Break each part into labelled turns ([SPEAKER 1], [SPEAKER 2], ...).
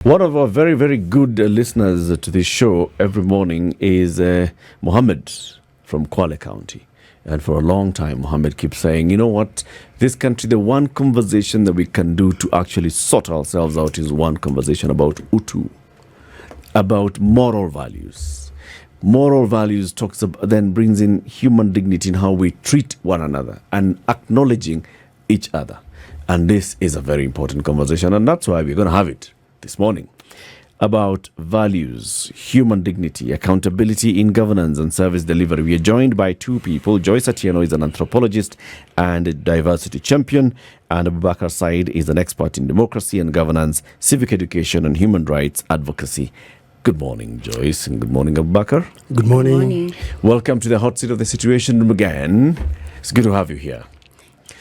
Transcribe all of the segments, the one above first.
[SPEAKER 1] One of our very, very good listeners to this show every morning is Mohammed from Kwale County. And for a long time, Mohammed keeps saying, you know what, this country, the one conversation that we can do to actually sort ourselves out is one conversation about Utu, about moral values. Moral values then brings in human dignity in how we treat one another and acknowledging each other. And this is a very important conversation, and that's why we're going to have it this morning about values, human dignity, accountability in governance and service delivery. We are joined by two people. Joyce Atieno is an anthropologist and a diversity champion, and Abubakar Said is an expert in democracy and governance, civic education and human rights advocacy. Good morning, Joyce, and good morning, Abubakar.
[SPEAKER 2] Good morning.
[SPEAKER 1] Welcome to the hot seat of the Situation Room again. It's good to have you here.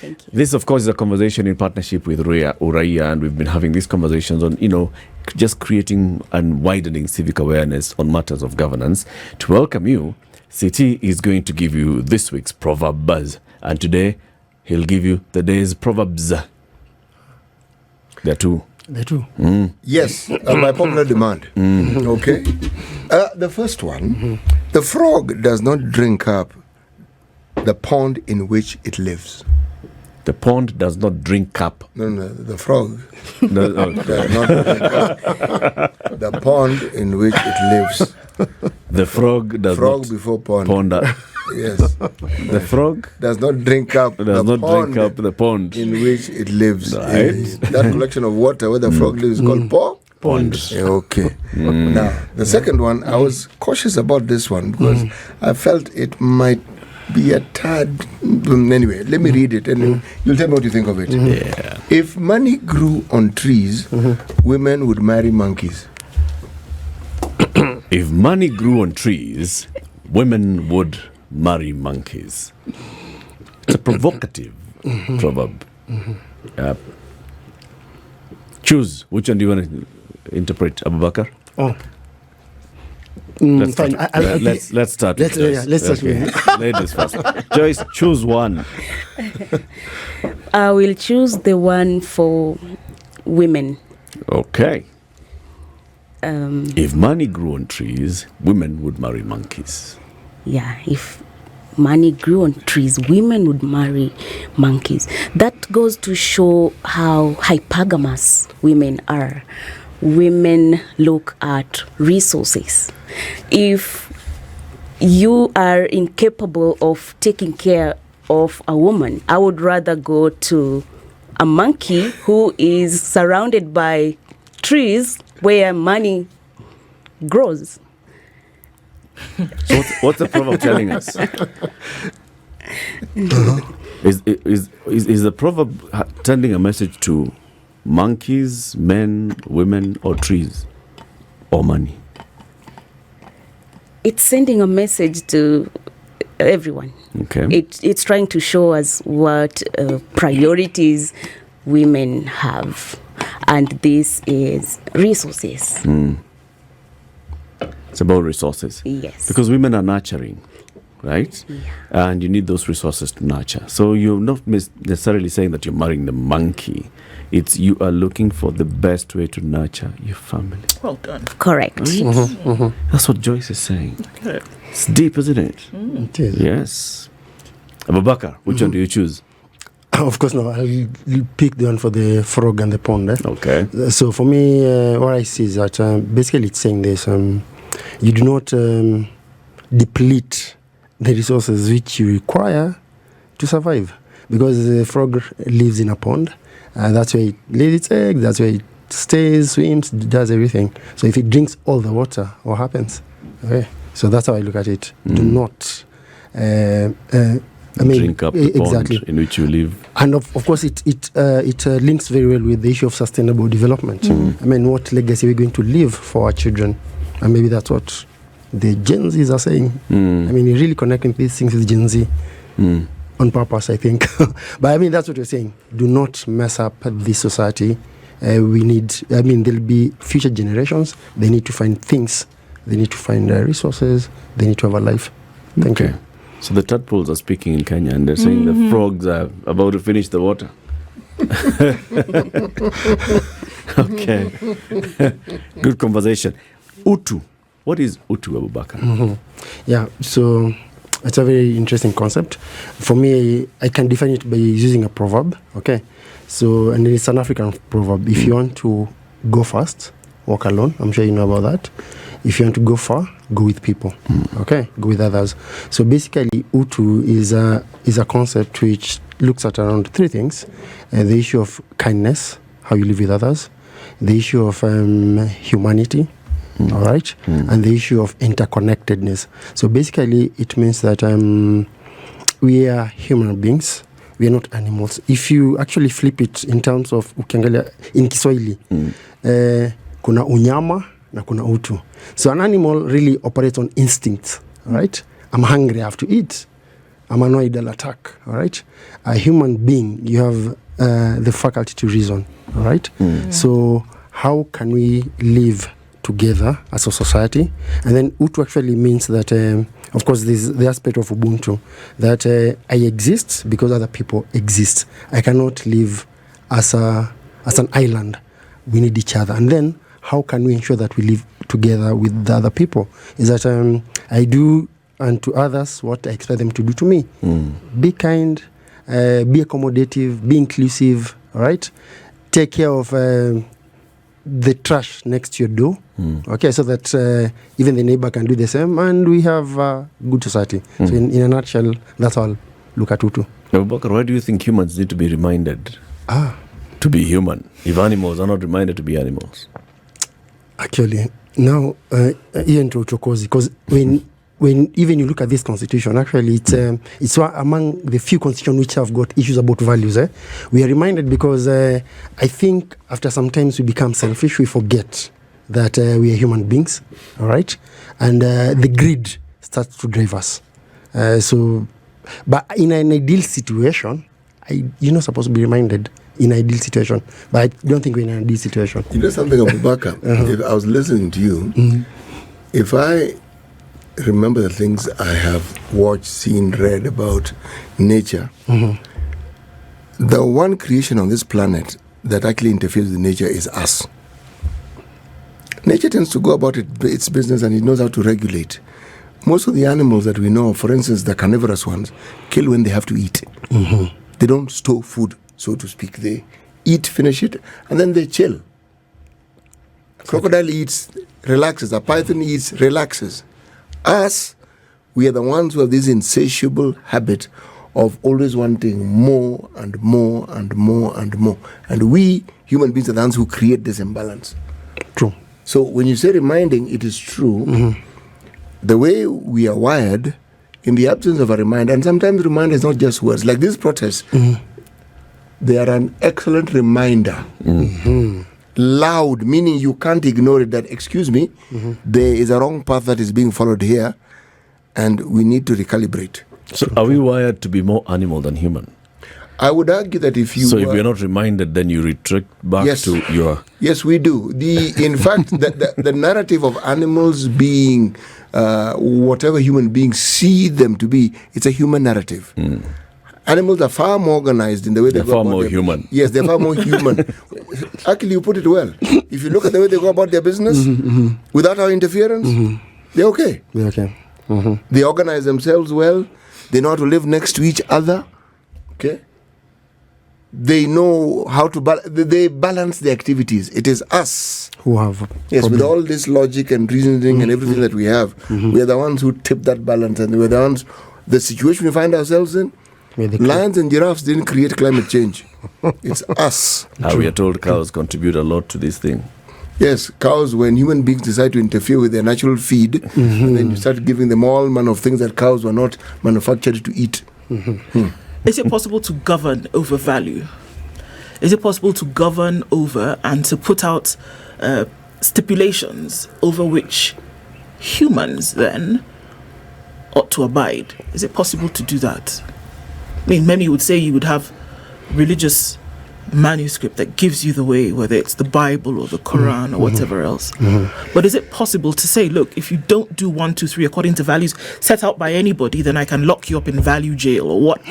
[SPEAKER 3] Thank you.
[SPEAKER 1] This, of course, is a conversation in partnership with URAIA, and we've been having these conversations on, just creating and widening civic awareness on matters of governance. To welcome you, Siti is going to give you this week's proverb buzz, and today he'll give you the day's proverbs. There are two.
[SPEAKER 2] Yes, by popular demand. Okay. The first one, the frog does not drink up the pond in which it lives.
[SPEAKER 1] The pond does not drink up.
[SPEAKER 2] No, the frog
[SPEAKER 1] No,
[SPEAKER 2] does not drink up the pond in which it lives.
[SPEAKER 1] the frog does
[SPEAKER 2] Frog
[SPEAKER 1] not
[SPEAKER 2] before pond. Yes.
[SPEAKER 1] The frog
[SPEAKER 2] Does not drink up
[SPEAKER 1] does
[SPEAKER 2] the
[SPEAKER 1] not
[SPEAKER 2] pond
[SPEAKER 1] drink up the pond.
[SPEAKER 2] in which it lives.
[SPEAKER 1] Right.
[SPEAKER 2] That collection of water where the frog lives is called
[SPEAKER 1] Pond.
[SPEAKER 2] Okay. Now, the second one, I was cautious about this one because I felt it might be a tad. Anyway, let me read it and you'll tell me what you think of it.
[SPEAKER 1] Yeah.
[SPEAKER 2] If money grew on trees, women would marry monkeys.
[SPEAKER 1] If money grew on trees, women would marry monkeys. It's a provocative proverb. Choose. Which one do you want to interpret, Abubakar? Let's
[SPEAKER 2] fine.
[SPEAKER 1] start. Let's start.
[SPEAKER 2] Let's start with
[SPEAKER 1] Ladies first. Joyce, choose one.
[SPEAKER 3] I will choose the one for women.
[SPEAKER 1] Okay. If money grew on trees, women would marry monkeys.
[SPEAKER 3] Yeah, if money grew on trees, women would marry monkeys. That goes to show how hypergamous women are. Women look at resources. If you are incapable of taking care of a woman, I would rather go to a monkey who is surrounded by trees where money grows.
[SPEAKER 1] So what's the proverb telling us? Is the proverb sending a message to monkeys, men, women, or trees, or money?
[SPEAKER 3] It's sending a message to everyone.
[SPEAKER 1] Okay.
[SPEAKER 3] It's trying to show us what priorities women have, and this is resources.
[SPEAKER 1] It's about resources.
[SPEAKER 3] Yes.
[SPEAKER 1] Because women are nurturing, right?
[SPEAKER 3] Yeah.
[SPEAKER 1] And you need those resources to nurture. So you're not necessarily saying that you're marrying the monkey. It's you are looking for the best way to nurture your family.
[SPEAKER 4] Well done.
[SPEAKER 3] Correct.
[SPEAKER 1] Right? That's what Joyce is saying.
[SPEAKER 4] Okay.
[SPEAKER 1] It's deep, isn't it?
[SPEAKER 2] It is.
[SPEAKER 1] Yes. Abubakar, which one do you choose?
[SPEAKER 2] Of course, no. I'll pick the one for the frog and the pond.
[SPEAKER 1] Okay.
[SPEAKER 2] So for me, what I see is that basically it's saying this: you do not deplete the resources which you require to survive, because the frog lives in a pond. That's where it lays its eggs. That's where it stays, swims, does everything. So if it drinks all the water, what happens? Okay. So that's how I look at it. Do not.
[SPEAKER 1] Drink up the
[SPEAKER 2] exactly.
[SPEAKER 1] pond in which you live.
[SPEAKER 2] And of course, it links very well with the issue of sustainable development. I mean, what legacy are we going to leave for our children? And maybe that's what the Gen Zs are saying. I mean, you're really connecting these things with Gen Z on purpose, I think. But I mean, that's what you're saying. Do not mess up this society. There'll be future generations. They need to find things. They need to find resources. They need to have a life. Thank you.
[SPEAKER 1] So the tadpoles are speaking in Kenya, and they're saying the frogs are about to finish the water. Okay. Good conversation. Utu. What is Utu, Abubakar?
[SPEAKER 2] Yeah, so it's a very interesting concept. For me, I can define it by using a proverb, okay? So, and it's an African proverb. If you want to go fast, walk alone. I'm sure you know about that. If you want to go far, go with people, okay? Go with others. So basically, Utu is a concept which looks at around three things. The issue of kindness, how you live with others. The issue of humanity, all right? And the issue of interconnectedness. So basically, it means that we are human beings. We are not animals. If you actually flip it in terms of, ukiangalia in Kiswahili, kuna unyama na kuna utu. So an animal really operates on instinct, all right? I'm hungry, I have to eat. I'm annoyed, I'll attack, all right? A human being, you have the faculty to reason, all right? So how can we live together as a society? And then Utu actually means that, of course, there's the aspect of Ubuntu, that I exist because other people exist. I cannot live as an island. We need each other. And then how can we ensure that we live together with the other people? Is that I do unto others what I expect them to do to me. Be kind, be accommodative, be inclusive, all right? Take care of the trash next to your door, okay, so that even the neighbor can do the same, and we have a good society. So in a nutshell, that's all. Look at Utu.
[SPEAKER 1] Abubakar, why do you think humans need to be reminded to be human if animals are not reminded to be animals?
[SPEAKER 2] Actually, now, even to Uchokozi, because when even you look at this constitution, actually it's one among the few constitutions which have got issues about values. We are reminded because I think after some times we become selfish, we forget that we are human beings, all right? And the greed starts to drive us. But in an ideal situation, you're not supposed to be reminded in an ideal situation. But I don't think we're in an ideal situation.
[SPEAKER 4] You know something, Abubakar? If I was listening to you, if I remember the things I have watched, seen, read about nature, the one creation on this planet that actually interferes with nature is us. Nature tends to go about its business and it knows how to regulate. Most of the animals that we know, for instance, the carnivorous ones, kill when they have to eat. They don't store food, so to speak. They eat, finish it, and then they chill. A crocodile eats, relaxes. A python eats, relaxes. Us, we are the ones who have this insatiable habit of always wanting more and more and more and more. And we, human beings, are the ones who create this imbalance.
[SPEAKER 2] True.
[SPEAKER 4] So when you say reminding, it is true. The way we are wired, in the absence of a reminder, and sometimes reminder is not just words, like this protest, they are an excellent reminder. Loud, meaning you can't ignore it, that, excuse me, there is a wrong path that is being followed here, and we need to recalibrate.
[SPEAKER 1] So are we wired to be more animal than human?
[SPEAKER 4] I would argue that if you...
[SPEAKER 1] So if we're not reminded, then you retreat back to your...
[SPEAKER 4] Yes, we do. In fact, the narrative of animals being whatever human beings see them to be, it's a human narrative. Animals are far more organized in the way
[SPEAKER 1] they're far more human.
[SPEAKER 4] Yes, they're far more human. Actually, you put it well. If you look at the way they go about their business, without our interference, they're okay.
[SPEAKER 2] They're okay.
[SPEAKER 4] They organize themselves well. They know how to live next to each other. Okay. They know how to they balance the activities. It is us
[SPEAKER 2] who have
[SPEAKER 4] with all this logic and reasoning and everything that we have. We are the ones who tip that balance, and we're the ones. The situation we find ourselves in. Lions and giraffes didn't create climate change. It's us.
[SPEAKER 1] Now we are told cows contribute a lot to this thing.
[SPEAKER 4] Yes, cows, when human beings decide to interfere with their natural feed, and then you start giving them all manner of things that cows were not manufactured to eat.
[SPEAKER 5] Is it possible to govern over value? Is it possible to govern over and to put out stipulations over which humans then ought to abide? Is it possible to do that? I mean, many would say you would have religious manuscript that gives you the way, whether it's the Bible or the Quran or whatever else. But is it possible to say, look, if you don't do 1, 2, 3 according to values set out by anybody, then I can lock you up in value jail, or what?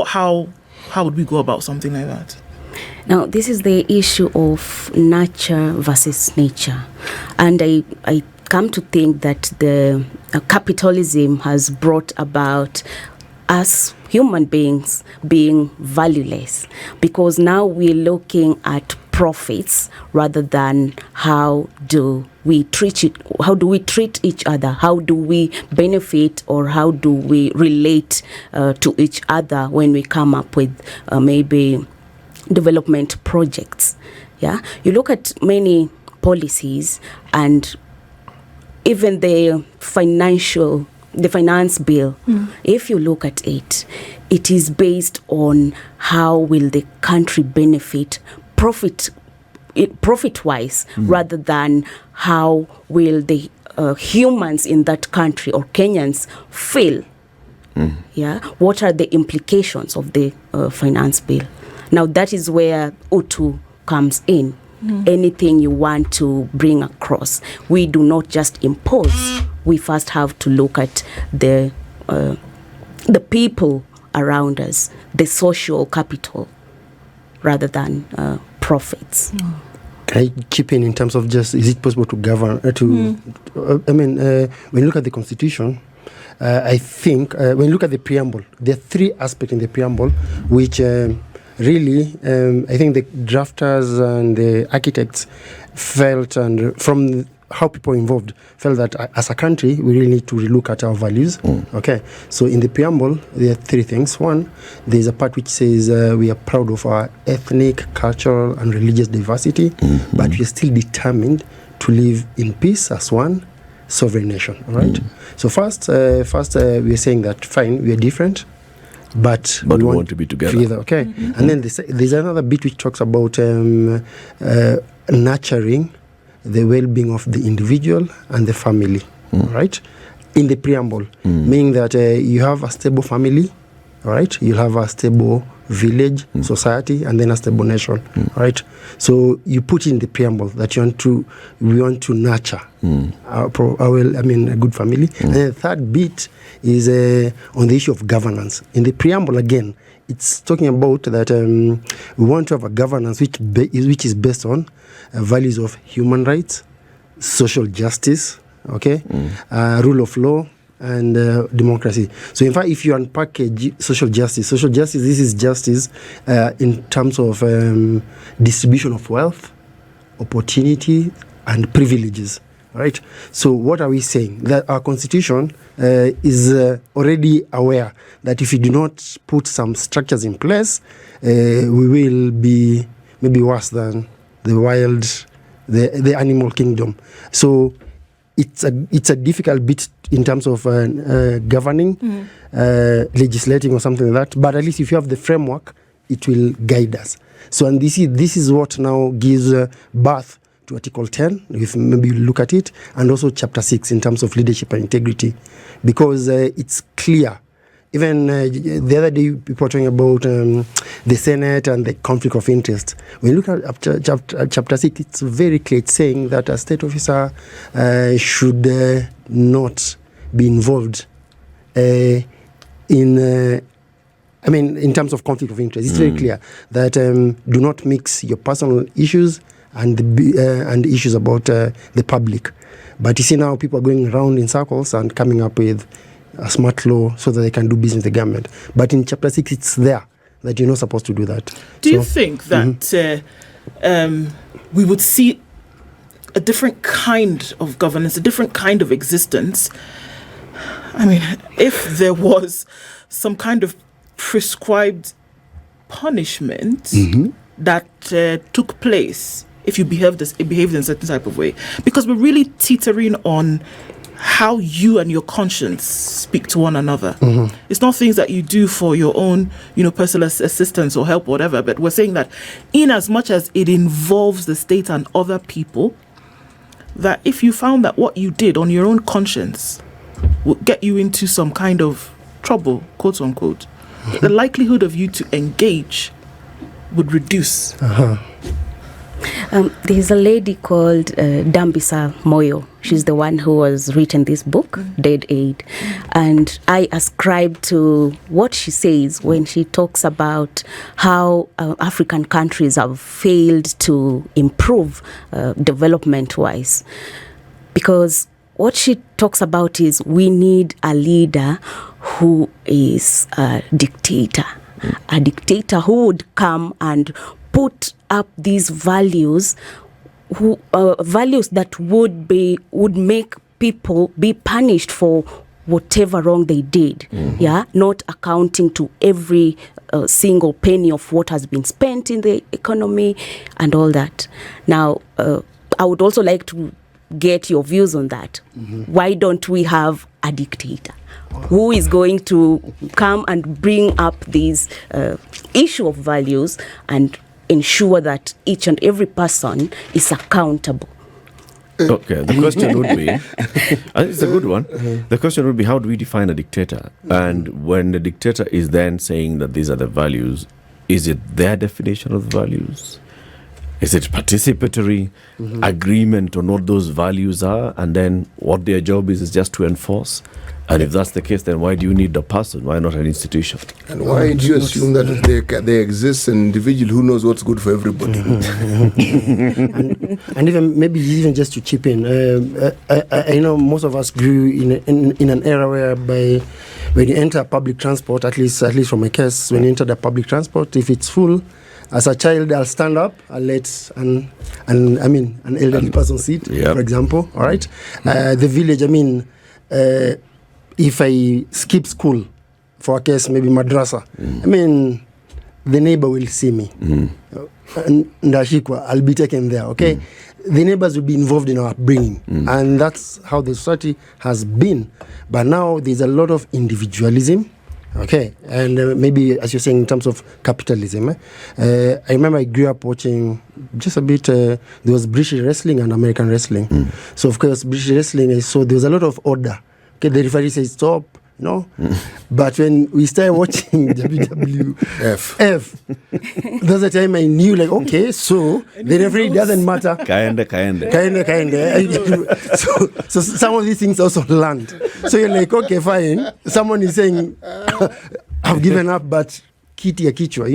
[SPEAKER 5] How How would we go about something like that?
[SPEAKER 3] Now, this is the issue of nurture versus nature. And I come to think that the capitalism has brought about us human beings being valueless, because now we're looking at profits rather than how do we treat each other, how do we benefit, or how do we relate to each other when we come up with maybe development projects. Yeah, you look at many policies, and even the finance bill, if you look at it, it is based on how will the country benefit profit-wise, rather than how will the humans in that country or Kenyans feel. Yeah, what are the implications of the finance bill? Now that is where Utu comes in. Anything you want to bring across, we do not just impose. We first have to look at the people around us, the social capital, rather than profits.
[SPEAKER 2] Can I chip in terms of just, is it possible to govern, when you look at the Constitution, I think, when you look at the preamble, there are three aspects in the preamble which really, I think the drafters and the architects felt, and from how people involved felt, that as a country, we really need to relook at our values. Okay, so in the preamble, there are three things. One, there's a part which says we are proud of our ethnic, cultural, and religious diversity, but we are still determined to live in peace as one sovereign nation. All right. So first, we are saying that fine, we are different, but we want to be together. Okay, and then there's another bit which talks about nurturing the well-being of the individual and the family, right? In the preamble, meaning that you have a stable family, right? You'll have a stable village, society, and then a stable nation, right? So you put in the preamble that we want to nurture a good family. And then the third bit is on the issue of governance. In the preamble, again, it's talking about that we want to have a governance which is based on values of human rights, social justice, okay, rule of law, and democracy. So in fact, if you unpackage social justice, this is justice in terms of distribution of wealth, opportunity, and privileges. Right. So what are we saying? That our constitution is already aware that if you do not put some structures in place, we will be maybe worse than the animal kingdom. So it's a difficult bit in terms of governing, legislating or something like that. But at least if you have the framework, it will guide us. So, and this is what now gives birth to Article 10, if maybe you look at it, and also Chapter 6 in terms of leadership and integrity, because it's clear. Even the other day, people were talking about the Senate and the conflict of interest. When you look at Chapter 6, it's very clear. It's saying that a state officer should not be involved in terms of conflict of interest. It's very clear that do not mix your personal issues and issues about the public. But you see now people are going around in circles and coming up with a smart law so that they can do business with the government. But in Chapter 6, it's there that you're not supposed to do that.
[SPEAKER 5] Do you think that we would see a different kind of governance, a different kind of existence? I mean, if there was some kind of prescribed punishment that took place if you behaved in a certain type of way, because we're really teetering on how you and your conscience speak to one another. It's not things that you do for your own, personal assistance or help, or whatever. But we're saying that, in as much as it involves the state and other people, that if you found that what you did on your own conscience would get you into some kind of trouble, quote unquote, the likelihood of you to engage would reduce.
[SPEAKER 3] There's a lady called Dambisa Moyo. She's the one who has written this book, Dead Aid. And I ascribe to what she says when she talks about how African countries have failed to improve development-wise. Because what she talks about is we need a leader who is a dictator. A dictator who would come and put up these values, values that would make people be punished for whatever wrong they did. Yeah, not accounting to every single penny of what has been spent in the economy and all that. Now, I would also like to get your views on that. Why don't we have a dictator who is going to come and bring up this issue of values and ensure that each and every person is accountable?
[SPEAKER 1] Okay, the question would be, it's a good one. The question would be, how do we define a dictator? And when the dictator is then saying that these are the values, is it their definition of values? Is it participatory agreement on what those values are, and then what their job is just to enforce? And if that's the case, then why do you need a person? Why not an institution?
[SPEAKER 4] And why do you assume that there exists an individual who knows what's good for everybody?
[SPEAKER 2] and even just to chip in, I know most of us grew in an era whereby when you enter public transport, at least from my case, when you enter the public transport, if it's full, as a child, I'll stand up, I'll let an elderly person sit, for example. All right, the village. If I skip school, for a case maybe madrasa, the neighbor will see me, and I'll be taken there. Okay, the neighbors will be involved in our upbringing, and that's how the society has been. But now there's a lot of individualism. Okay, and maybe as you're saying in terms of capitalism, I remember I grew up watching just a bit, there was British wrestling and American wrestling. So of course British wrestling, I saw there was a lot of order. Okay, the referee says stop, but when we started watching WWF, that's the time I knew, like, okay, so the referee doesn't matter.
[SPEAKER 1] Kinda.
[SPEAKER 2] So some of these things also land. So you're like, okay, fine. Someone is saying, I've given up, but kiti ya kichwa,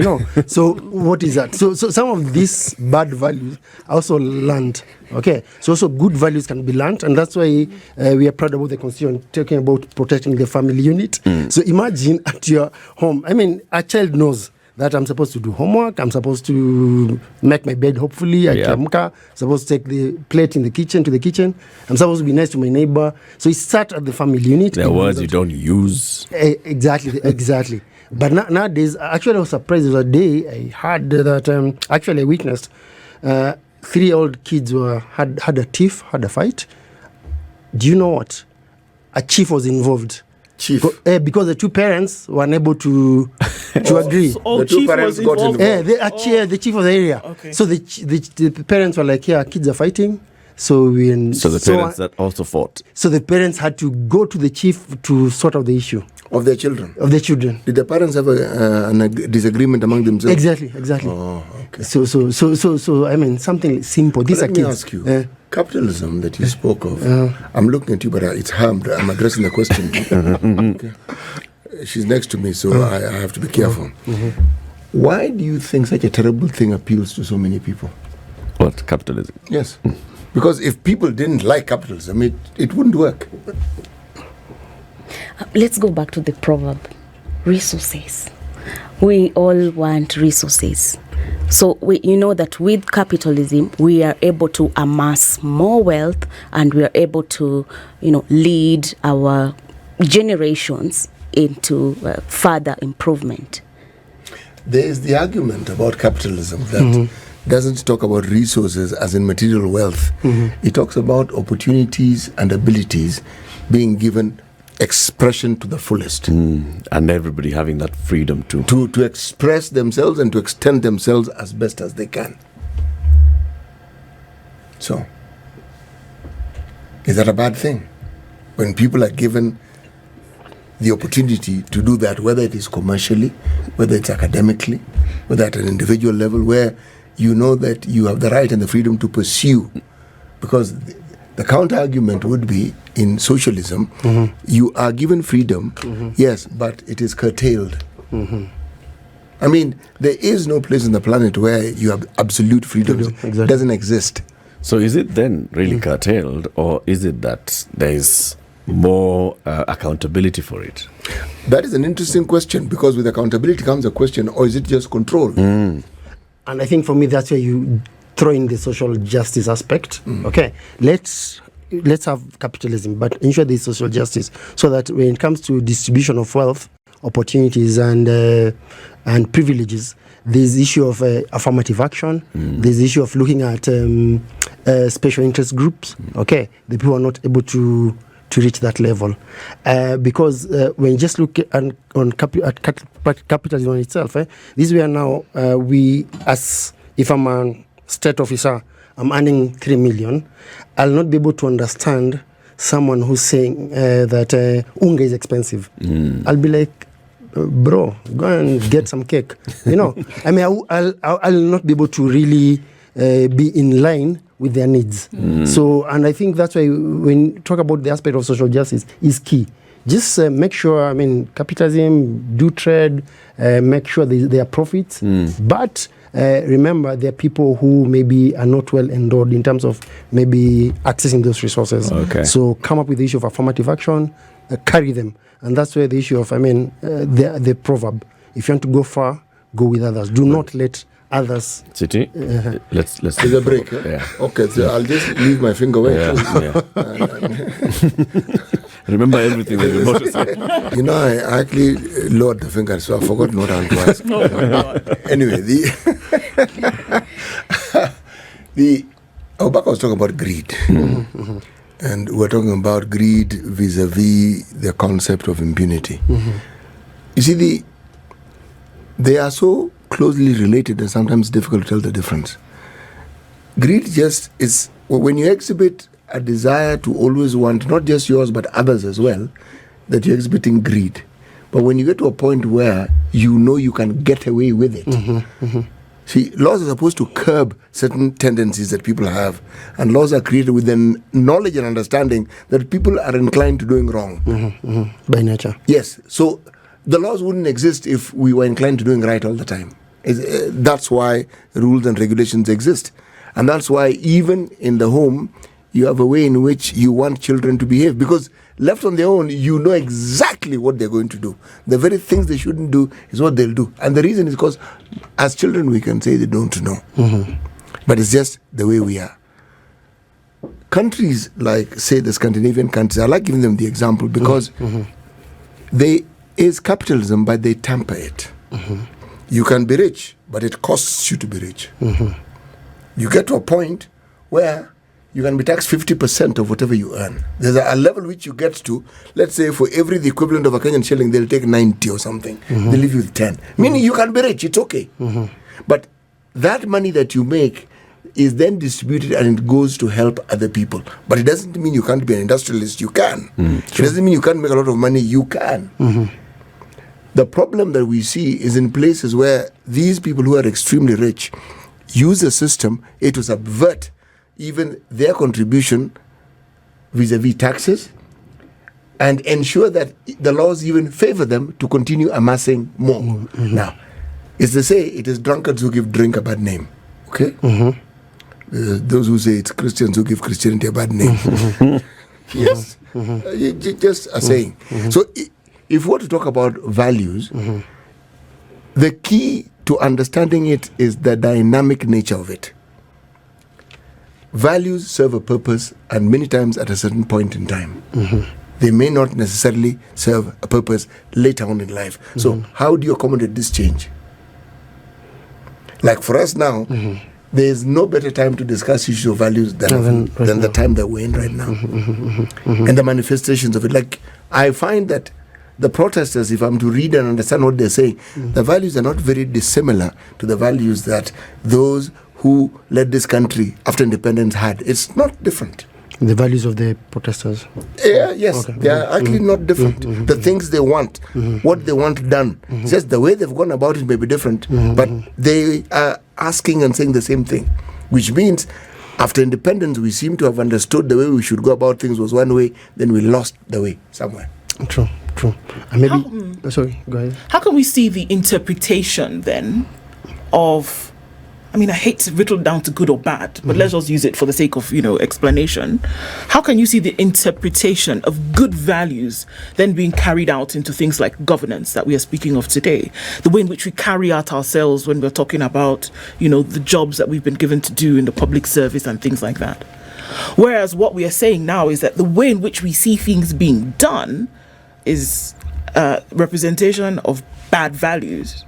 [SPEAKER 2] So what is that? So some of these bad values also land. Okay, so also good values can be learned, and that's why we are proud about the Constitution talking about protecting the family unit. So imagine at your home, a child knows that I'm supposed to do homework, I'm supposed to make my bed, hopefully, I'm supposed to take the plate in the kitchen to the kitchen, I'm supposed to be nice to my neighbor. So it starts at the family unit.
[SPEAKER 1] There are words you don't use.
[SPEAKER 2] Exactly. But nowadays, actually I was surprised. There was a day I heard that, I witnessed 3 old kids had a fight. Do you know what? A chief was involved.
[SPEAKER 4] Chief?
[SPEAKER 2] Because the 2 parents were unable to agree.
[SPEAKER 4] The 2 parents got involved.
[SPEAKER 2] The chief of the area. Okay. So the parents were like, kids are fighting. So
[SPEAKER 1] the parents that also fought.
[SPEAKER 2] So the parents had to go to the chief to sort out the issue.
[SPEAKER 4] Of their children?
[SPEAKER 2] Of their children.
[SPEAKER 4] Did the parents have a disagreement among themselves?
[SPEAKER 2] Exactly.
[SPEAKER 4] Oh, okay.
[SPEAKER 2] So something simple. These are kids.
[SPEAKER 4] Let me ask you, capitalism that you spoke of, I'm looking at you, but it's harmed. I'm addressing the question. Okay. She's next to me, so I have to be careful. Why do you think such a terrible thing appeals to so many people?
[SPEAKER 1] What, capitalism?
[SPEAKER 4] Yes. Because if people didn't like capitalism, it wouldn't work.
[SPEAKER 3] Let's go back to the proverb. Resources. We all want resources. So you know that with capitalism, we are able to amass more wealth, and we are able to, lead our generations into further improvement.
[SPEAKER 4] There is the argument about capitalism that doesn't talk about resources as in material wealth. It talks about opportunities and abilities being given expression to the fullest.
[SPEAKER 1] And everybody having that freedom
[SPEAKER 4] to express themselves and to extend themselves as best as they can. So, is that a bad thing? When people are given the opportunity to do that, whether it is commercially, whether it's academically, whether at an individual level, where you know that you have the right and the freedom to pursue. Because the counter argument would be, in socialism, you are given freedom, yes, but it is curtailed. I mean, there is no place on the planet where you have absolute freedom.
[SPEAKER 2] Exactly.
[SPEAKER 4] It doesn't exist.
[SPEAKER 1] So is it then really curtailed, or is it that there is more accountability for it?
[SPEAKER 4] That is an interesting question, because with accountability comes a question, or is it just control?
[SPEAKER 2] And I think for me, that's where you throw in the social justice aspect. Okay, let's have capitalism, but ensure there's social justice, so that when it comes to distribution of wealth, opportunities, and privileges, there's the issue of affirmative action. There's the issue of looking at special interest groups. Okay, the people are not able to reach that level, because when you just look at capitalism on itself, this is where now we, as if I'm a state officer, I'm earning 3 million, I'll not be able to understand someone who's saying that unga is expensive. I'll be like, bro, go and get some cake. You know, I mean, I'll not be able to really be in line with their needs. So, and I think that's why when you talk about the aspect of social justice is key. Just make sure, I mean, capitalism, do trade, make sure there are profits, but remember, there are people who maybe are not well endowed in terms of maybe accessing those resources.
[SPEAKER 1] Okay.
[SPEAKER 2] So come up with the issue of affirmative action, carry them. And that's where the issue of, I mean, the proverb, if you want to go far, go with others. Do not let others.
[SPEAKER 1] City, let's
[SPEAKER 4] There's a break.
[SPEAKER 1] Yeah.
[SPEAKER 4] Okay, so I'll just leave my finger away.
[SPEAKER 1] Remember everything that you're about to say.
[SPEAKER 4] You know, I actually lowered the finger, so I forgot not how to ask.
[SPEAKER 5] Oh my God.
[SPEAKER 4] Anyway, the Abubakar was talking about greed. And we're talking about greed vis-a-vis the concept of impunity. You see, they are so closely related and sometimes difficult to tell the difference. Greed just is, when you exhibit a desire to always want not just yours but others as well, that you're exhibiting greed. But when you get to a point where you know you can get away with it, see, laws are supposed to curb certain tendencies that people have, and laws are created with the knowledge and understanding that people are inclined to doing wrong.
[SPEAKER 2] By nature.
[SPEAKER 4] Yes, so the laws wouldn't exist if we were inclined to doing right all the time. That's why rules and regulations exist. And that's why even in the home, you have a way in which you want children to behave, because left on their own, you know exactly what they're going to do. The very things they shouldn't do is what they'll do. And the reason is because as children, we can say they don't know. But it's just the way we are. Countries like, say, the Scandinavian countries, I like giving them the example because there is capitalism, but they temper it. You can be rich, but it costs you to be rich. You get to a point where you can be taxed 50% of whatever you earn. There's a level which you get to, let's say for every the equivalent of a Kenyan shilling, they'll take 90 or something. They leave you with 10. Meaning you can be rich, it's okay. But that money that you make is then distributed and it goes to help other people. But it doesn't mean you can't be an industrialist, you can. It doesn't mean you can't make a lot of money, you can. The problem that we see is in places where these people who are extremely rich use a system to subvert even their contribution vis-a-vis taxes and ensure that the laws even favor them to continue amassing more. Now, it's to say it is drunkards who give drink a bad name. Okay? Those who say it's Christians who give Christianity a bad name. Yes. Just a saying. So if we were to talk about values, the key to understanding it is the dynamic nature of it. Values serve a purpose, and many times at a certain point in time. They may not necessarily serve a purpose later on in life. So how do you accommodate this change? Like for us now, there is no better time to discuss issues of values than the time that we're in right now. And the manifestations of it. Like, I find that the protesters, if I'm to read and understand what they're saying, the values are not very dissimilar to the values that those who led this country after independence had. It's not different.
[SPEAKER 2] The values of the protesters.
[SPEAKER 4] Yes, okay. They are actually not different. The things they want, what they want done. Just the way they've gone about it may be different, but they are asking and saying the same thing, which means after independence, we seem to have understood the way we should go about things was one way, then we lost the way somewhere.
[SPEAKER 2] True. And maybe, sorry, go ahead.
[SPEAKER 5] How can we see the interpretation then of, I mean, I hate to whittle down to good or bad, but let's just use it for the sake of, explanation. How can you see the interpretation of good values then being carried out into things like governance that we are speaking of today? The way in which we carry out ourselves when we're talking about, the jobs that we've been given to do in the public service and things like that. Whereas what we are saying now is that the way in which we see things being done is a representation of bad values.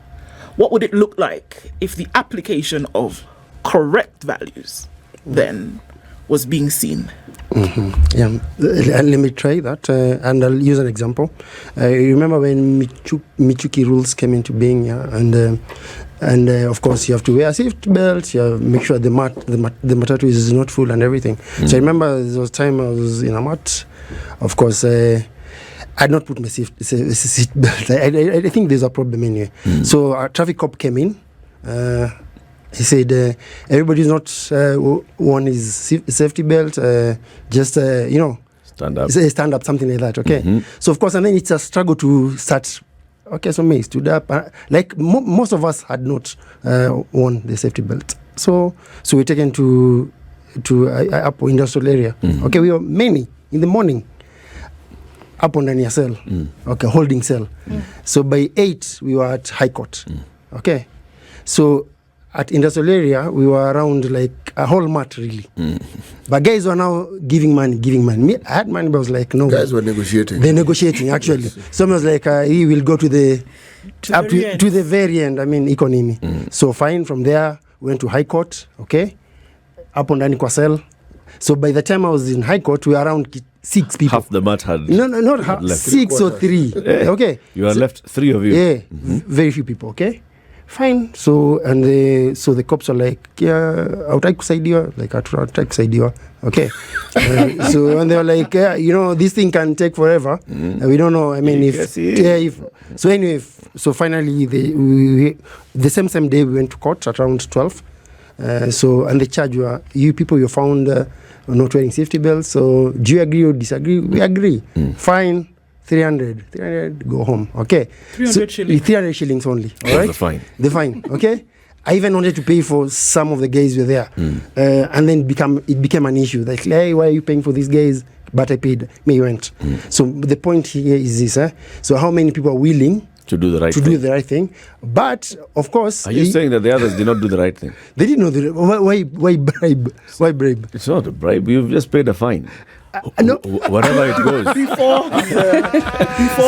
[SPEAKER 5] What would it look like if the application of correct values then was being seen?
[SPEAKER 2] Yeah, let me try that, and I'll use an example. Remember when Michuki rules came into being, and of course you have to wear a safety belt, make sure the matatu is not full and everything. So I remember there was time I was in a mat, of course. I'd not put my seat belt. I think there's a problem anyway. So a traffic cop came in. He said, everybody's not worn his safety belt. Just,
[SPEAKER 1] stand up.
[SPEAKER 2] Stand up, something like that, okay? So, of course, and then it's a struggle to start. Okay, so me stood up. Most of us had not worn the safety belt. So we're taken to Apo industrial area. Okay, we were many in the morning. Up on a cell, okay, holding cell. So by 8, we were at High Court, okay. So at industrial area, we were around like a whole mat, really. But guys were now giving money. Me, I had money, but I was like, no.
[SPEAKER 4] Guys were negotiating.
[SPEAKER 2] They're negotiating, actually. Someone was like, he will go to the very end, economy. So fine, from there, went to High Court, okay, up on Danikwa cell. So by the time I was in High Court, we were around 6 people.
[SPEAKER 1] Half the mat had
[SPEAKER 2] not half,
[SPEAKER 1] left.
[SPEAKER 2] 6 or 3. Okay.
[SPEAKER 1] You are left 3 of you.
[SPEAKER 2] Yeah, very few people, okay? Fine. So the cops are like, yeah, hautaki kusaidiwa, like hautaki kusaidiwa. Okay. So and they were like, this thing can take forever. We don't know. So finally the same day we went to court at around 12. And the charge were, you people you found not wearing safety belts, so do you agree or disagree? We agree. Fine, 300, go home. Okay.
[SPEAKER 5] 300 shillings.
[SPEAKER 2] 300 shillings only. All right. The fine. Okay. I even wanted to pay for some of the guys who were there, and then it became an issue. Like, hey, why are you paying for these guys? But I paid. Me went. So the point here is this. So how many people are willing
[SPEAKER 1] to do the right thing?
[SPEAKER 2] But of course,
[SPEAKER 1] are you saying that the others did not do the right thing?
[SPEAKER 2] They didn't know why bribe? Why bribe?
[SPEAKER 1] It's not a bribe. You've just paid a fine.
[SPEAKER 2] No.
[SPEAKER 1] Whatever it goes.
[SPEAKER 5] Before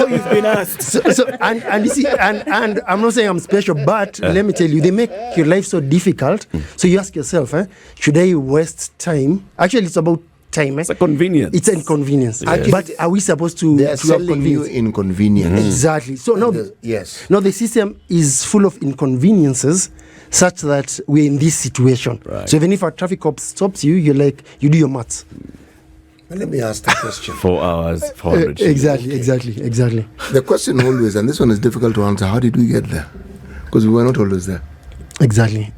[SPEAKER 5] you've been asked.
[SPEAKER 2] So and you see, and I'm not saying I'm special, but let me tell you, they make your life so difficult. So you ask yourself, should I waste time? Actually, it's about time.
[SPEAKER 1] It's a convenience.
[SPEAKER 2] It's an inconvenience. Yes. But are we supposed to?
[SPEAKER 4] They are selling you inconvenience.
[SPEAKER 2] Exactly. So now, now the system is full of inconveniences, such that we're in this situation.
[SPEAKER 1] Right.
[SPEAKER 2] So even if a traffic cop stops you, you're like, you do your maths.
[SPEAKER 4] Well, let me ask the question.
[SPEAKER 1] 4 hours, 400
[SPEAKER 2] Exactly.
[SPEAKER 4] The question always, and this one is difficult to answer, how did we get there? Because we were not always there.
[SPEAKER 2] Exactly.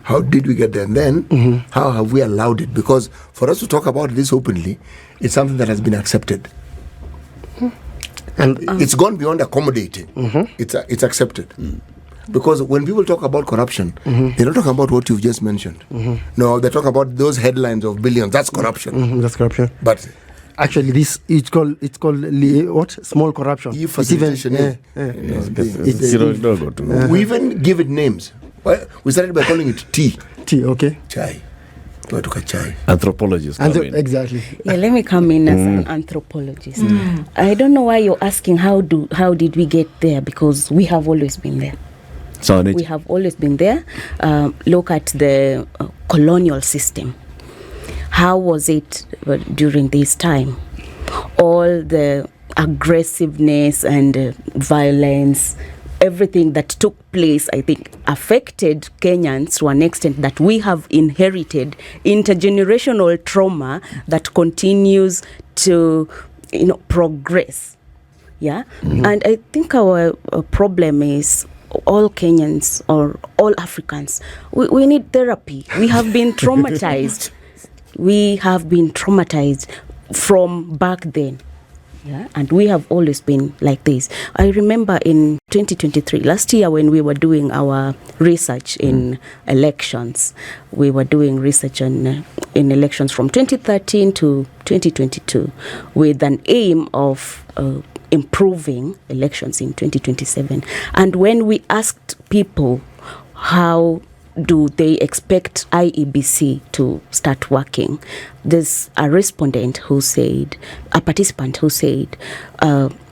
[SPEAKER 4] How did we get there? And then, how have we allowed it? Because for us to talk about this openly, it's something that has been accepted. And it's gone beyond accommodating. It's accepted. Because when people talk about corruption, they're not talking about what you've just mentioned. No, they talk about those headlines of billions. That's corruption.
[SPEAKER 2] That's corruption.
[SPEAKER 4] But
[SPEAKER 2] actually, this it's called what? Small corruption.
[SPEAKER 4] Facilitation. We even give it names. We started by calling it tea.
[SPEAKER 2] Tea, okay.
[SPEAKER 4] Chai.
[SPEAKER 1] Anthropologist.
[SPEAKER 2] Exactly.
[SPEAKER 3] Yeah, let me come in as an anthropologist. I don't know why you're asking how did we get there, because we have always been there. We have always been there. Look at the colonial system. How was it during this time? All the aggressiveness and violence, everything that took place, I think, affected Kenyans to an extent that we have inherited intergenerational trauma that continues to, progress. Yeah, and I think our problem is all Kenyans or all Africans, we need therapy. We have been traumatized. We have been traumatized from back then. Yeah, and we have always been like this. I remember in 2023, last year, when we were doing our research in elections, we were doing research in elections from 2013 to 2022 with an aim of improving elections in 2027. And when we asked people how do they expect IEBC to start working, there's a participant who said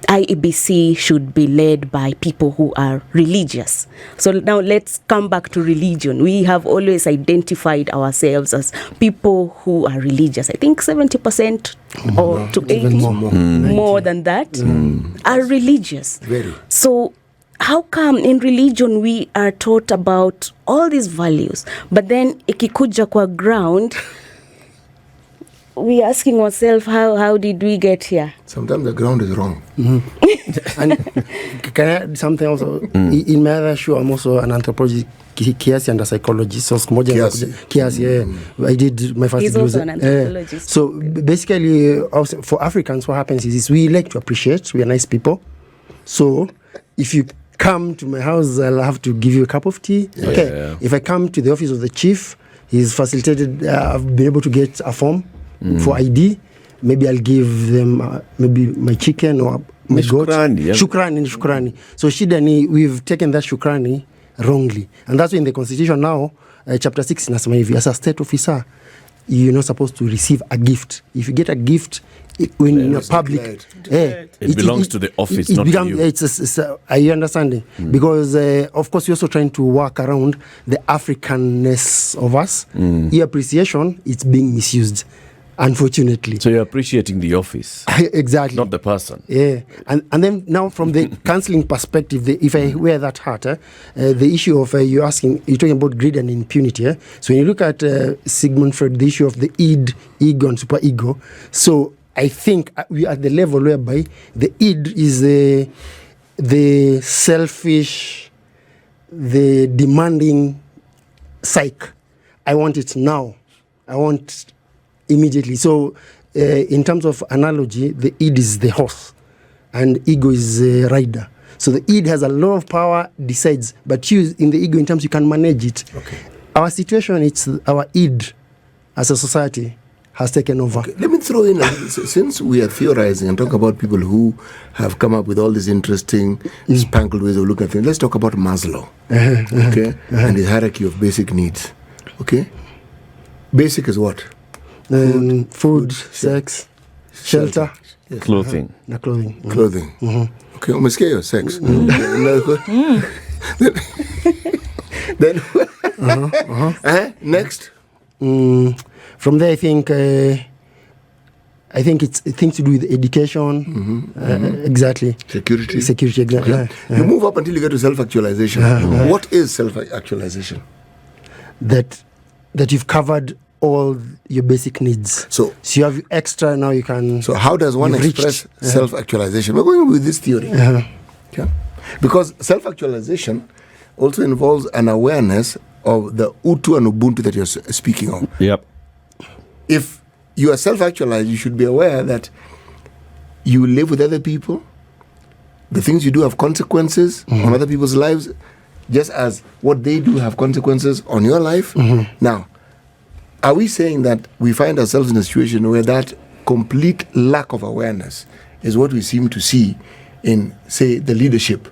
[SPEAKER 3] IEBC should be led by people who are religious. So now let's come back to religion. We have always identified ourselves as people who are religious. I think 70% or to 80%, more than that, are religious.
[SPEAKER 4] Very.
[SPEAKER 3] So how come in religion we are taught about all these values, but then ikikuja kwa ground, we asking ourselves, how did we get here?
[SPEAKER 4] Sometimes the ground is wrong.
[SPEAKER 2] And can I add something also? In my other show, I'm also an anthropologist, kiasi, and a psychologist. So kiasi, yeah. I did my first
[SPEAKER 3] He's also an anthropologist.
[SPEAKER 2] So basically, also for Africans, what happens is we like to appreciate. We are nice people. So if you come to my house, I'll have to give you a cup of tea.
[SPEAKER 1] Yeah.
[SPEAKER 2] Okay.
[SPEAKER 1] Yeah.
[SPEAKER 2] If I come to the office of the chief, he's facilitated. I've been able to get a form for ID. Maybe I'll give them maybe my chicken or my goat.
[SPEAKER 1] Shukrani, yeah.
[SPEAKER 2] Shukrani. So shidani, we've taken that shukrani wrongly, and that's why in the constitution now, chapter 6 inasema hivi, as a state officer, you're not supposed to receive a gift. If you get a gift, when you're public,
[SPEAKER 1] it belongs to the office, not to you.
[SPEAKER 2] Are you understanding? Because of course, you're also trying to work around the Africanness of us. E-appreciation, it's being misused, unfortunately.
[SPEAKER 1] So you're appreciating the office,
[SPEAKER 2] Exactly.
[SPEAKER 1] not the person.
[SPEAKER 2] Yeah, and then now from the counseling perspective, if I wear that hat, the issue of you're talking about greed and impunity. So when you look at Sigmund Freud, the issue of the id, ego, and superego. So I think we are at the level whereby the id is the selfish, the demanding psyche. I want it now. I want immediately. So in terms of analogy, the id is the horse and ego is the rider. So the id has a lot of power, decides, but you in the ego in terms you can manage it.
[SPEAKER 4] Okay.
[SPEAKER 2] Our situation, it's our id as a society has taken over.
[SPEAKER 4] Okay. Let me throw in, since we are theorizing and talk about people who have come up with all these interesting, spangled ways of looking at things, let's talk about Maslow, okay, and his hierarchy of basic needs. Okay, basic is what?
[SPEAKER 2] Food, sex, shelter,
[SPEAKER 4] yes.
[SPEAKER 1] Clothing.
[SPEAKER 2] Clothing.
[SPEAKER 4] Clothing. Okay, umesikia hiyo sex. Then next.
[SPEAKER 2] From there, I think it's things to do with education. Exactly.
[SPEAKER 4] Security.
[SPEAKER 2] Exactly.
[SPEAKER 4] Okay. You move up until you get to self-actualization. What is self-actualization?
[SPEAKER 2] That you've covered all your basic needs.
[SPEAKER 4] So
[SPEAKER 2] you have extra now. You can.
[SPEAKER 4] So how does one express self-actualization? We're going with this theory. Yeah. Because self-actualization also involves an awareness of the Utu and Ubuntu that you're speaking of.
[SPEAKER 1] Yep.
[SPEAKER 4] If you are self-actualized, you should be aware that you live with other people. The things you do have consequences on other people's lives, just as what they do have consequences on your life. Now, are we saying that we find ourselves in a situation where that complete lack of awareness is what we seem to see in, say, the leadership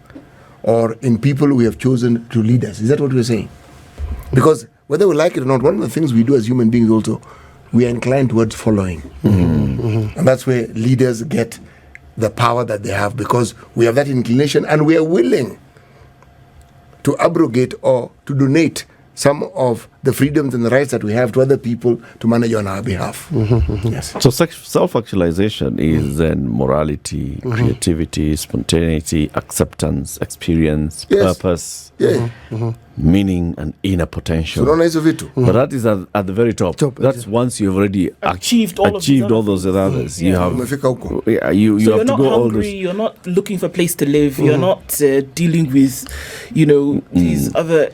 [SPEAKER 4] or in people we have chosen to lead us? Is that what we're saying? Because whether we like it or not, one of the things we do as human beings also, we are inclined towards following. And that's where leaders get the power that they have, because we have that inclination and we are willing to abrogate or to donate some of the freedoms and the rights that we have to other people to manage on our behalf. Yes.
[SPEAKER 1] So self-actualization is then morality, creativity, spontaneity, acceptance, experience,
[SPEAKER 4] Yes.
[SPEAKER 1] purpose,
[SPEAKER 4] Yeah.
[SPEAKER 1] meaning, and inner potential.
[SPEAKER 4] So don't nice of it too.
[SPEAKER 1] But that is at the very top.
[SPEAKER 2] Top,
[SPEAKER 1] That's once you've already
[SPEAKER 5] Achieved all of these
[SPEAKER 1] all
[SPEAKER 5] other
[SPEAKER 1] those others. You
[SPEAKER 5] Yeah.
[SPEAKER 1] have
[SPEAKER 4] Umefika huko.
[SPEAKER 1] you
[SPEAKER 5] So
[SPEAKER 1] have
[SPEAKER 5] you're
[SPEAKER 1] to
[SPEAKER 5] not
[SPEAKER 1] go all
[SPEAKER 5] hungry,
[SPEAKER 1] those.
[SPEAKER 5] you're not looking for a place to live, you're not dealing with, these other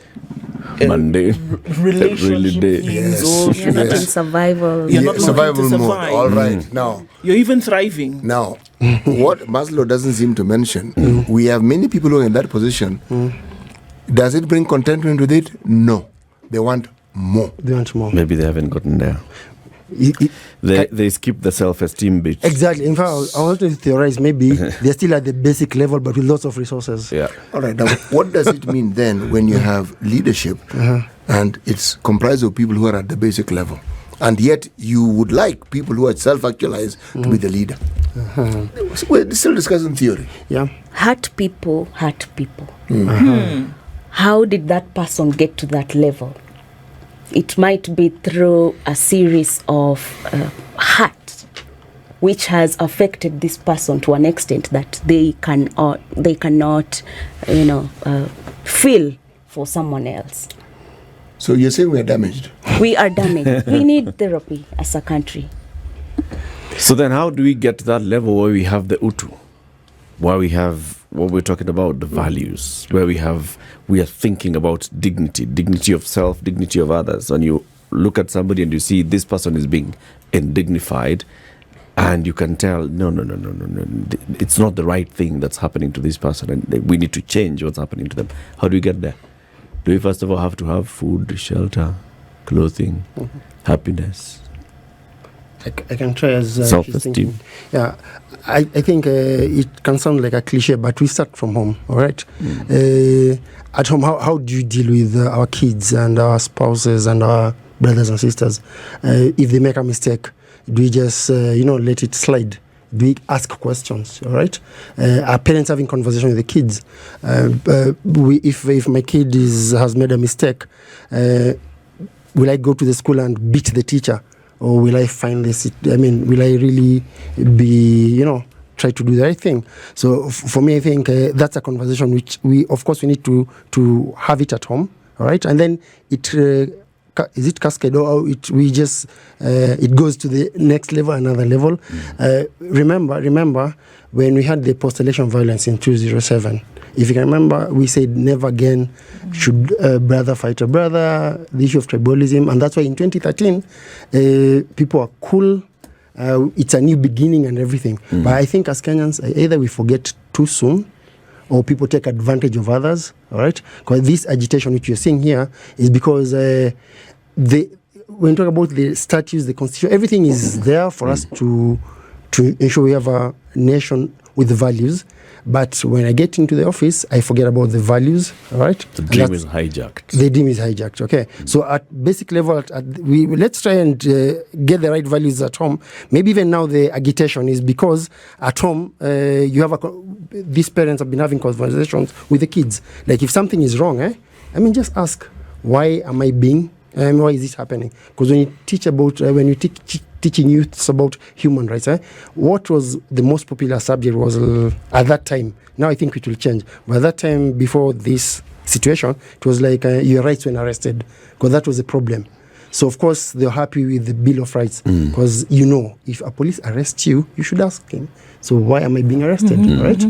[SPEAKER 1] Monday.
[SPEAKER 5] relationship
[SPEAKER 1] day.
[SPEAKER 5] things,
[SPEAKER 4] Yes.
[SPEAKER 5] or
[SPEAKER 3] You're not in
[SPEAKER 4] Yes.
[SPEAKER 3] survival.
[SPEAKER 5] You're not
[SPEAKER 4] survival
[SPEAKER 5] looking to
[SPEAKER 4] mode.
[SPEAKER 5] survive.
[SPEAKER 4] All right.
[SPEAKER 5] you're even thriving.
[SPEAKER 4] Now, what Maslow doesn't seem to mention, we have many people who are in that position. Does it bring contentment with it? No. They want more.
[SPEAKER 2] They want more.
[SPEAKER 1] Maybe they haven't gotten there. They skip the self-esteem bit.
[SPEAKER 2] Exactly. In fact, I want to theorize maybe they're still at the basic level, but with lots of resources.
[SPEAKER 1] Yeah.
[SPEAKER 4] All right. Now, what does it mean then when you have leadership and it's comprised of people who are at the basic level? And yet you would like people who are self-actualized to be the leader. We're still discussing theory.
[SPEAKER 2] Yeah.
[SPEAKER 3] Hurt people. How did that person get to that level? It might be through a series of hurt, which has affected this person to an extent that they cannot, feel for someone else.
[SPEAKER 4] So you're saying we're damaged?
[SPEAKER 3] We are damaged. We need therapy as a country.
[SPEAKER 1] So then how do we get to that level where we have the utu? Where we have what we're talking about, the values, where we are thinking about dignity of self, dignity of others. And you look at somebody and you see this person is being indignified, and you can tell, no, it's not the right thing that's happening to this person, and we need to change what's happening to them. How do we get there? Do we first of all have to have food, shelter, clothing, happiness?
[SPEAKER 2] I can try as
[SPEAKER 1] Self-esteem.
[SPEAKER 2] she's thinking. Yeah, I think it can sound like a cliche, but we start from home, all right? At home, how do you deal with our kids and our spouses and our brothers and sisters? If they make a mistake, do we just, let it slide? Do we ask questions, all right? Are parents having conversation with the kids? If my kid has made a mistake, will I go to the school and beat the teacher? Or will I find this? Will I really be, try to do the right thing? So for me, I think that's a conversation which we need to have it at home, all right? And then is it cascade or it goes to the next level, another level? Remember when we had the post-election violence in 2007. If you can remember, we said never again should brother fight a brother, the issue of tribalism. And that's why in 2013, people are cool. It's a new beginning and everything. But I think as Kenyans, either we forget too soon or people take advantage of others, all right? Because this agitation which you're seeing here is because when you talk about the statutes, the constitution, everything is there for us to ensure we have a nation with values. But when I get into the office, I forget about the values, all right?
[SPEAKER 1] The dream is hijacked.
[SPEAKER 2] The dream is hijacked, okay. So at basic level, let's try and get the right values at home. Maybe even now the agitation is because at home, these parents have been having conversations with the kids. Like if something is wrong, just ask, why am I being, why is this happening? Because when you teach about, teaching youths about human rights, what was the most popular subject was at that time. Now I think it will change. But at that time, before this situation, it was like your rights when arrested, because that was the problem. So of course they're happy with the Bill of Rights, because if a police arrests you, you should ask him, so why am I being arrested, right?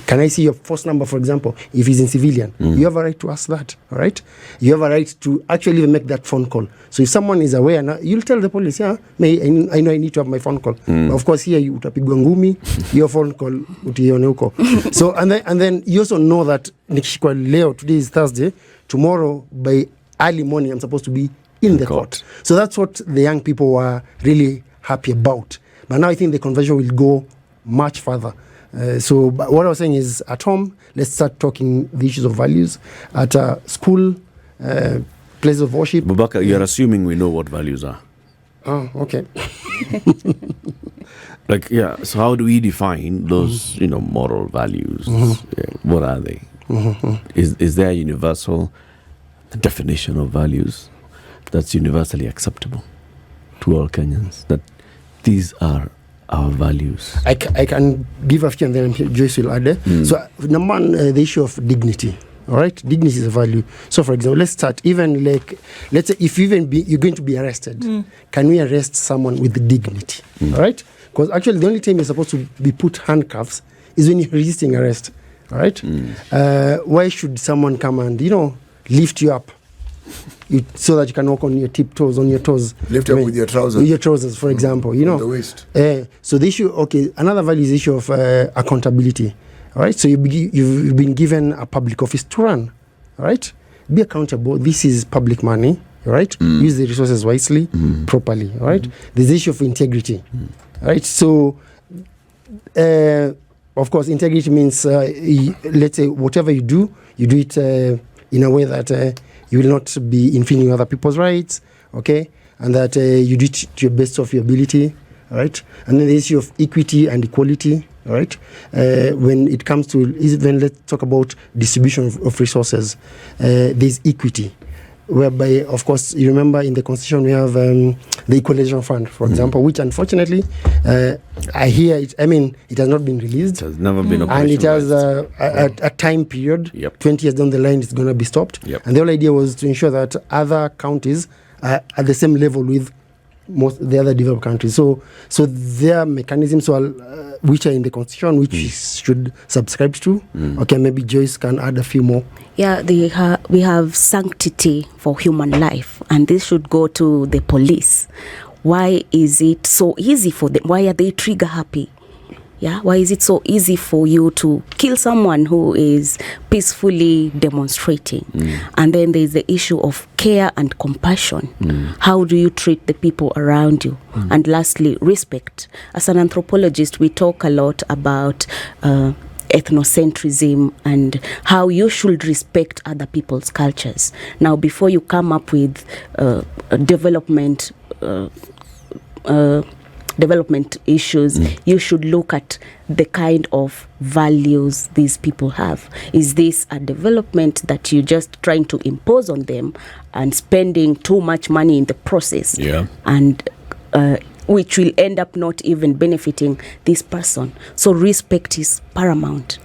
[SPEAKER 2] Can I see your first number, for example, if he's in civilian? You have a right to ask that, all right? You have a right to actually even make that phone call. So if someone is aware, now, you'll tell the police, I know I need to have my phone call. But of course here, you utapigwa ngumi, your phone call utione huko. So and then you also know that nikishikwa leo, today is Thursday, tomorrow by early morning I'm supposed to be in the court. So that's what the young people were really happy about. But now I think the conversation will go much further. But what I was saying is, at home, let's start talking the issues of values. At school, place of worship.
[SPEAKER 1] Abubakar, you're assuming we know what values are.
[SPEAKER 2] Oh, okay.
[SPEAKER 1] So how do we define those, moral values? What are they? Is there universal definition of values that's universally acceptable to all Kenyans, that these are our values?
[SPEAKER 2] I can give a few and then Joyce will add. So, number one, the issue of dignity. All right, dignity is a value. So, for example, let's start. Even like, let's say, if you're going to be arrested, can we arrest someone with dignity? All right, because actually the only time you're supposed to be put handcuffs is when you're resisting arrest. All right, why should someone come and lift you up? So that you can walk on your tiptoes, on your toes.
[SPEAKER 4] Lift up with your trousers.
[SPEAKER 2] With your trousers, for example,
[SPEAKER 4] The waist.
[SPEAKER 2] So the issue, another value is the issue of accountability. All right, so you've been given a public office to run. All right, be accountable. This is public money. All right, use the resources wisely, properly. All right, there's the issue of integrity. All right, so of course, integrity means let's say whatever you do it in a way that you will not be infringing other people's rights, okay? And that you do it to your best of your ability, all right? And then the issue of equity and equality, all right? When it comes to, then let's talk about distribution of resources. There's equity, whereby, of course, you remember in the Constitution we have the Equalization Fund, for example, which unfortunately, I hear it, it has not been released.
[SPEAKER 1] It has never been operationalized.
[SPEAKER 2] And it has a time period, 20 years down the line, it's going to be stopped. And the whole idea was to ensure that other counties are at the same level with most the other developed countries. So there are mechanisms which are in the Constitution, which we should subscribe to. Okay, maybe Joyce can add a few more.
[SPEAKER 3] Yeah, we have sanctity for human life, and this should go to the police. Why is it so easy for them? Why are they trigger happy? Yeah, why is it so easy for you to kill someone who is peacefully demonstrating? And then there's the issue of care and compassion. How do you treat the people around you? And lastly, respect. As an anthropologist, we talk a lot about ethnocentrism and how you should respect other people's cultures. Now, before you come up with development issues, you should look at the kind of values these people have. Is this a development that you're just trying to impose on them and spending too much money in the process? And which will end up not even benefiting this person. So respect is paramount.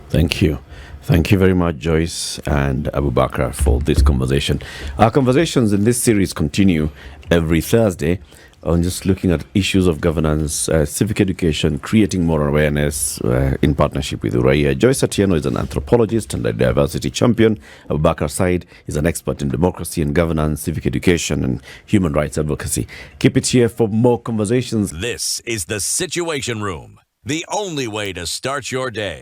[SPEAKER 1] Thank you. Thank you very much, Joyce and Abubakar, for this conversation. Our conversations in this series continue every Thursday on just looking at issues of governance, civic education, creating moral awareness in partnership with URAIA. Joyce Atieno is an anthropologist and a diversity champion. Abubakar Said is an expert in democracy and governance, civic education, and human rights advocacy. Keep it here for more conversations.
[SPEAKER 6] This is The Situation Room, the only way to start your day.